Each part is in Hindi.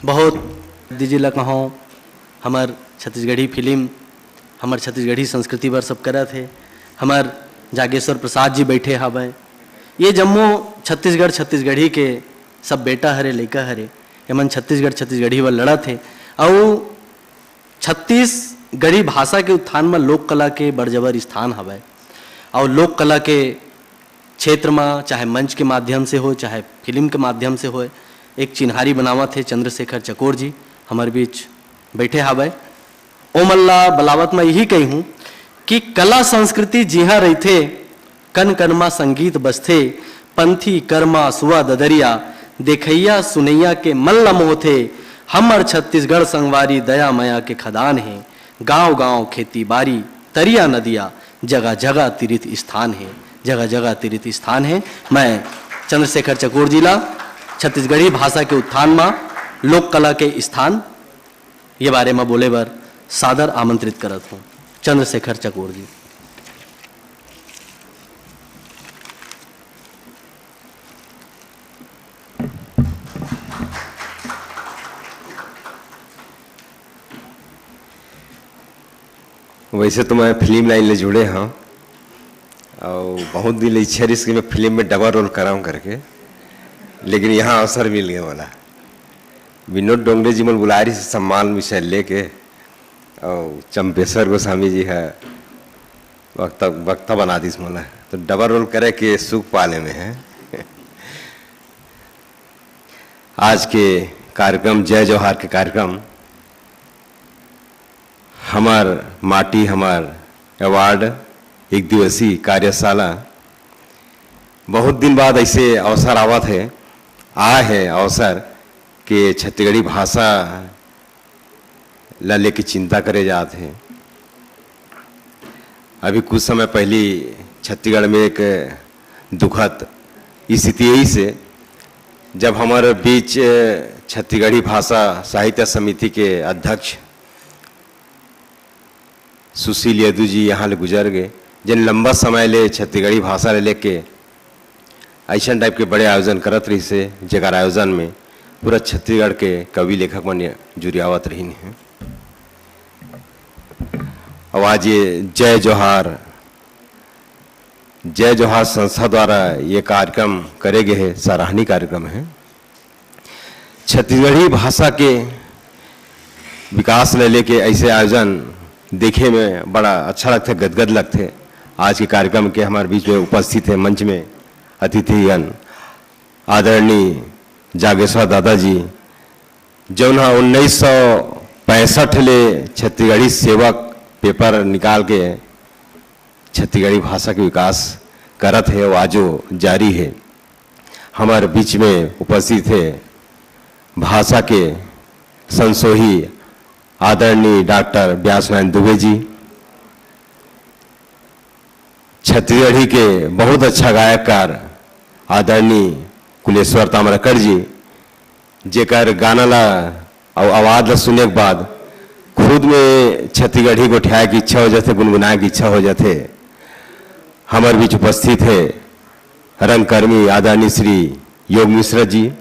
बहुत दीजिए कहूँ हमार छत्तीसगढ़ी फिल्म हमार छत्तीसगढ़ी संस्कृति पर सब करा थे। हमार जागेश्वर प्रसाद जी बैठे हवे। ये जम्मू छत्तीसगढ़ छत्तीसगढ़ी के सब बेटा हरे लड़का हरे एमन छत्तीसगढ़ी व लड़ा थे। और छत्तीसगढ़ी भाषा के उत्थान में लोक कला के बड़जबर स्थान हवे। और लोक कला के क्षेत्र में चाहे मंच के माध्यम से हो चाहे फिल्म के माध्यम से हो एक चिन्हारी बनावत है चंद्रशेखर चकोर जी हमारे बीच बैठे हवे। ओमल्ला बलावत में यही कही हूँ कि कला संस्कृति जिहाँ रहते कन कनमा संगीत बसथे पंथी कर्मा सुआ ददरिया देखैया सुनैया के मल्ल मोथे हमर छत्तीसगढ़ संगवारी दया मया के खदान है। गांव गांव खेती बाड़ी तरिया नदिया जगह जगह तीर्थ स्थान है। जगह जगह तीर्थ स्थान है। मैं चंद्रशेखर चकोर जिला छत्तीसगढ़ी भाषा के उत्थान में लोक कला के स्थान ये बारे में बोले बर सादर आमंत्रित करत हूँ। चंद्रशेखर चकोर जी। वैसे तो मैं फिल्म लाइन ले जुड़े हाँ और बहुत दिन इच्छा रही कि मैं फिल्म में डबल रोल कराऊं करके, लेकिन यहाँ अवसर मिल गया वाला। विनोद डोंगरे जी मन बुलारी से सम्मान विषय लेके और चंपेश्वर गोस्वामी जी है वक्ता बना दी मोला, तो डबल रोल करे के सुख पाले में है। आज के कार्यक्रम जय जोहार के कार्यक्रम हमार माटी हमार अवार्ड एक दिवसीय कार्यशाला बहुत दिन बाद ऐसे अवसर आवत है अवसर के छत्तीसगढ़ी भाषा ला लेके चिंता करे जाते हैं। अभी कुछ समय पहले छत्तीसगढ़ में एक दुखद स्थिति यही से जब हमारे बीच छत्तीसगढ़ी भाषा साहित्य समिति के अध्यक्ष सुशील यदू जी यहाँ ले गुजर गए, जिन लंबा समय ले छत्तीसगढ़ी भाषा ले लेके ऐसा टाइप के बड़े आयोजन करत रही से जगह आयोजन में पूरा छत्तीसगढ़ के कवि लेखक मन जुड़ियावत रही हैं। और आज ये जय जोहार संस्था द्वारा ये कार्यक्रम करे गए है, सराहनीय कार्यक्रम है। छत्तीसगढ़ी भाषा के विकास ले लेके ऐसे आयोजन देखे में बड़ा अच्छा लगता है, गदगद लगते। आज के कार्यक्रम के हमारे बीच में उपस्थित है मंच में अतिथिगण आदरणीय जागेश्वर दादाजी जो 1965 ले छत्तीसगढ़ी सेवक पेपर निकाल के छत्तीसगढ़ी भाषा के विकास करत है और आजो जारी है। हमारे बीच में उपस्थित है भाषा के संसोही आदरणीय डॉक्टर व्यासनारायण दुबे जी, छत्तीसगढ़ी के बहुत अच्छा गायककार आदरणीय कुलेश्वर ताम्रकर जी जेकर गाना ला और आवाज ला सुने के बाद खुद में छत्तीसगढ़ी को ठियाए की इच्छा हो जाते, गुनगुनाए की इच्छा हो जाते। हमारे बीच उपस्थित है रंगकर्मी आदरणीय श्री योग मिश्रा जी,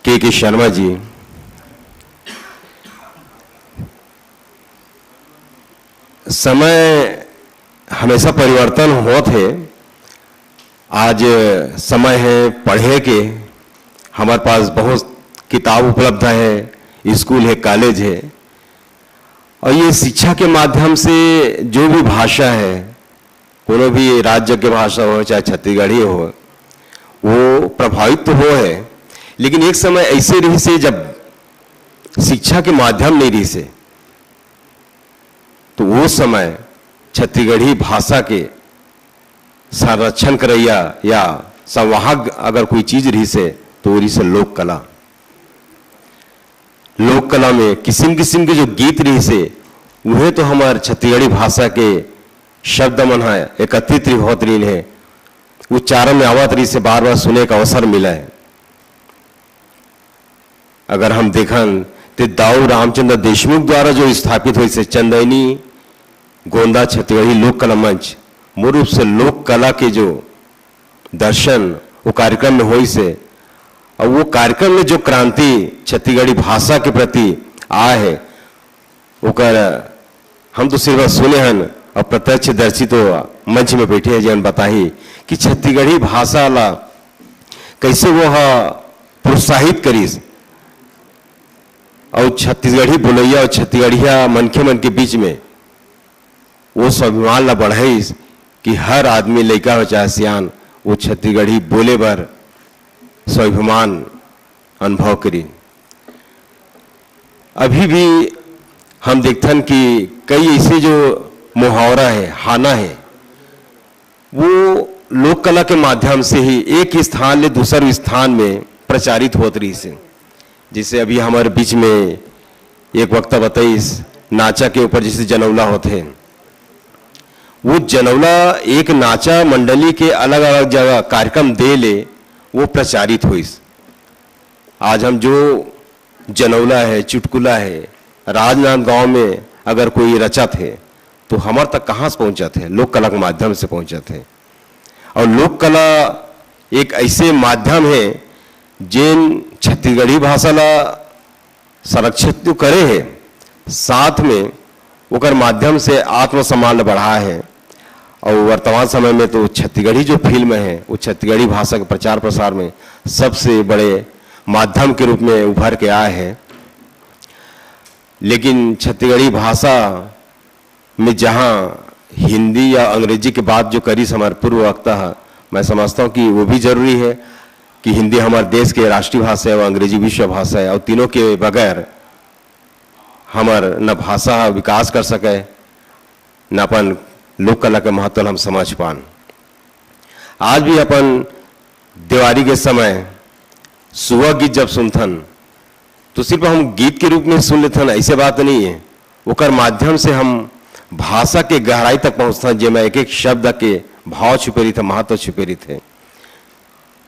के शर्मा जी, समय हमेशा परिवर्तन होत है। आज समय है पढ़े के, हमारे पास बहुत किताब उपलब्ध है, स्कूल है, कॉलेज है और ये शिक्षा के माध्यम से जो भी भाषा है, कोनो भी राज्य के भाषा हो चाहे छत्तीसगढ़ी हो, वो प्रभावित तो हो है। लेकिन एक समय ऐसे रही से जब शिक्षा के माध्यम नहीं रही से, तो वो समय छत्तीसगढ़ी भाषा के संरक्षण करैया या संवाहक अगर कोई चीज रही से तो रही से लोक कला। लोक कला में किस्म किस्म के जो गीत रही से वह तो हमारे छत्तीसगढ़ी भाषा के शब्द मन है एकत्रित होत रही है, उच्चारण में आवत रही से बार बार सुने का अवसर मिला है। अगर हम देखन तो दाऊ रामचंद्र देशमुख द्वारा जो स्थापित हुई से चंदैनी गोंदा छत्तीसगढ़ी लोक कला मंच मूल रूप से लोक कला के जो दर्शन वो कार्यक्रम में हुई से और वो कार्यक्रम में जो क्रांति छत्तीसगढ़ी भाषा के प्रति आए है ओकर हम तो सिर्फ सुने हन और प्रत्यक्षदर्शी तो मंच में बैठे हैं जन बताही कि छत्तीसगढ़ी भाषा ला कैसे वो प्रोत्साहित करीस और छत्तीसगढ़ी बोलैया और छत्तीसगढ़िया मनखे मन के बीच में वो स्वाभिमान ला बढ़ाइस कि हर आदमी लड़का हो चाहे सियान वो छत्तीसगढ़ी बोले बर स्वाभिमान अनुभव करी। अभी भी हम देखथन कि कई ऐसे जो मुहावरा है हाना है वो लोक कला के माध्यम से ही एक स्थान ले दूसरे स्थान में प्रचारित होत रही से। जैसे अभी हमारे बीच में एक वक्ता बताइस नाचा के ऊपर जैसे जनौला होते वो जनौला एक नाचा मंडली के अलग अलग जगह कार्यक्रम दे ले वो प्रचारित हुई। आज हम जो जनौला है चुटकुला है राजनांदगांव में अगर कोई रचा थे तो हमारे तक कहाँ से पहुंचा थे लोक कला के माध्यम से पहुंचा थे। और लोक कला एक ऐसे माध्यम है जिन छत्तीसगढ़ी भाषा ला संरक्षित तो करे है साथ में ओकर माध्यम से आत्मसम्मान बढ़ा है। और वर्तमान समय में तो छत्तीसगढ़ी जो फिल्म है वो छत्तीसगढ़ी भाषा के प्रचार प्रसार में सबसे बड़े माध्यम के रूप में उभर के आए हैं। लेकिन छत्तीसगढ़ी भाषा में जहाँ हिंदी या अंग्रेजी के बाद जो करी हमारे पूर्व वक्ता है मैं समझता हूँ कि वो भी जरूरी है कि हिंदी हमारे देश के राष्ट्रीय भाषा है और अंग्रेजी विश्व भाषा है और तीनों के बगैर हमार न भाषा विकास कर सके न अपन लोक कला के महत्व हम समझ पान। आज भी अपन दिवाली के समय सुबह गीत जब सुनथन तो सिर्फ हम गीत के रूप में सुन लेथन ऐसे बात नहीं है ओकर माध्यम से हम भाषा के गहराई तक पहुंचता जिसमें एक एक शब्द के भाव छुपे रही थे महत्व छुपे रही थे।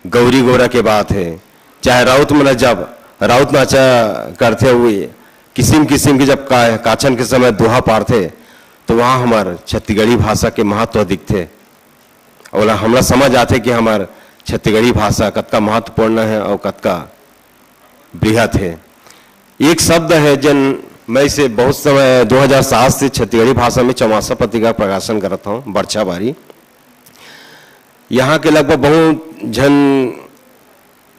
गौरी गोरा के बात है चाहे राउत में जब राउत नाचा करते हुए किस्म किस्म के जब काचन के समय दोहा पारथे तो वहाँ हमार छत्तीसगढ़ी भाषा के महत्व दिखते और हमरा समझ आते कि हमार छत्तीसगढ़ी भाषा कतका महत्वपूर्ण है और कतका बृहत है। एक शब्द है जन मैं इसे बहुत समय 2007 से छत्तीसगढ़ी भाषा में चौमासा पत्रिका प्रकाशन करता हूँ बर्छा बारी। यहाँ के लगभग बहुत जन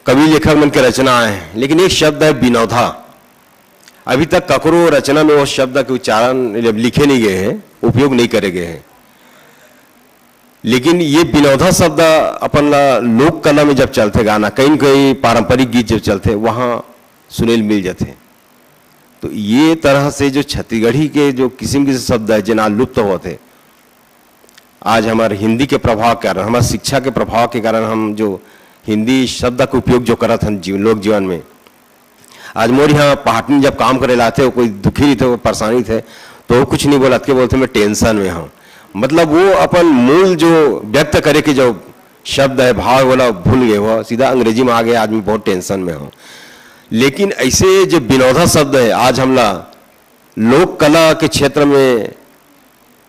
कवि लेखक मन के रचना है लेकिन एक शब्द है विनोधा। अभी तक ककरो रचना में उस शब्द के उच्चारण लिखे नहीं गए हैं उपयोग नहीं करे गए हैं। लेकिन ये विनोधा शब्द अपन लोक कला में जब चलते गाना कहीं कहीं पारंपरिक गीत जब चलते वहाँ सुनेल मिल जाते। तो ये तरह से जो छत्तीसगढ़ी के जो किस्म के शब्द है जिन्हें लुप्त होते आज हमारे हिंदी के प्रभाव के कारण हमारे शिक्षा के प्रभाव के कारण हम जो हिंदी शब्द का उपयोग जो करत हैं लोक जीवन में आज मोर यहाँ पहाटनी जब काम करे लाते हो कोई दुखी थे वो परेशानी थे तो वो कुछ नहीं बोला के बोलते मैं टेंशन में हूँ। मतलब वो अपन मूल जो व्यक्त करे के जो शब्द है भाव बोला भूल गए वो सीधा अंग्रेजी में आ गया आदमी बहुत टेंशन में हो। लेकिन ऐसे जो विनोदा शब्द है आज हमला लोक कला के क्षेत्र में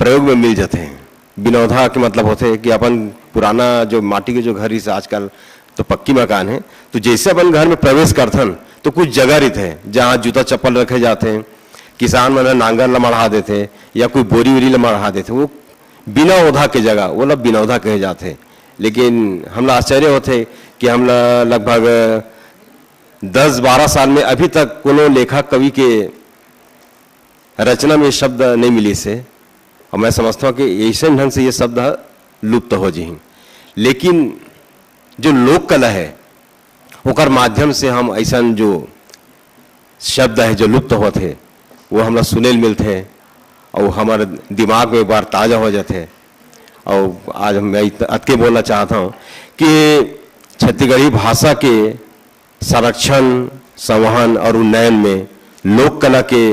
प्रयोग में मिल जाते हैं। विनोदा के मतलब होते हैं कि अपन पुराना जो माटी के जो घर ही से आजकल तो पक्की मकान है तो जैसे अपन घर में प्रवेश करथन तो कुछ जगह रहते हैं जहाँ जूता चप्पल रखे जाते हैं किसान मन नांगर ला मढ़ा देते या कोई बोरी वोरी ला मढ़ा देते वो बिना ओधा के जगह वो लोग बिनौधा कहे जाते। लेकिन हमला आश्चर्य होते कि हमला लगभग 10-12 साल में अभी तक कोनो लेखक कवि के रचना में शब्द नहीं मिली से और मैं समझता हूँ कि ऐसे ढंग से ये शब्द लुप्त हो जाए। लेकिन जो लोक कला है ओकर माध्यम से हम ऐसा जो शब्द है जो लुप्त होते वो हमरा सुनेल मिलते और हमारे दिमाग में एक बार ताज़ा हो जाते। और आज मैं अतके बोलना चाहता हूँ कि छत्तीसगढ़ी भाषा के संरक्षण संवहन और उन्नयन में लोक कला के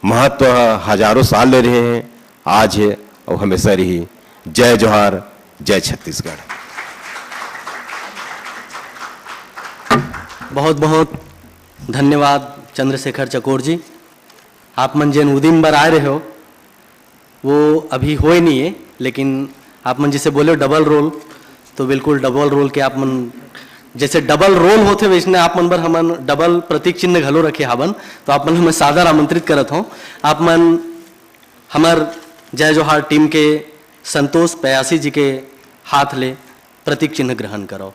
महत्व हजारों साल ले रहे हैं आज है और हमेशा रही। जय जोहार जय छत्तीसगढ़। बहुत बहुत धन्यवाद चंद्रशेखर चकोर जी। आप मन जिन उदिम बर आ रहे हो वो अभी हो ही नहीं है लेकिन आप मन जिसे बोले डबल रोल तो बिल्कुल डबल रोल के आप मन जैसे डबल रोल होते वैसने आप मन बर हमन डबल प्रतीक चिन्ह घलो रखे हावन। तो आप मन हमें सादर आमंत्रित करत हूँ। आप मन हमार जय जोहार टीम के संतोष पयासी जी के हाथ ले प्रतीक चिन्ह ग्रहण करो।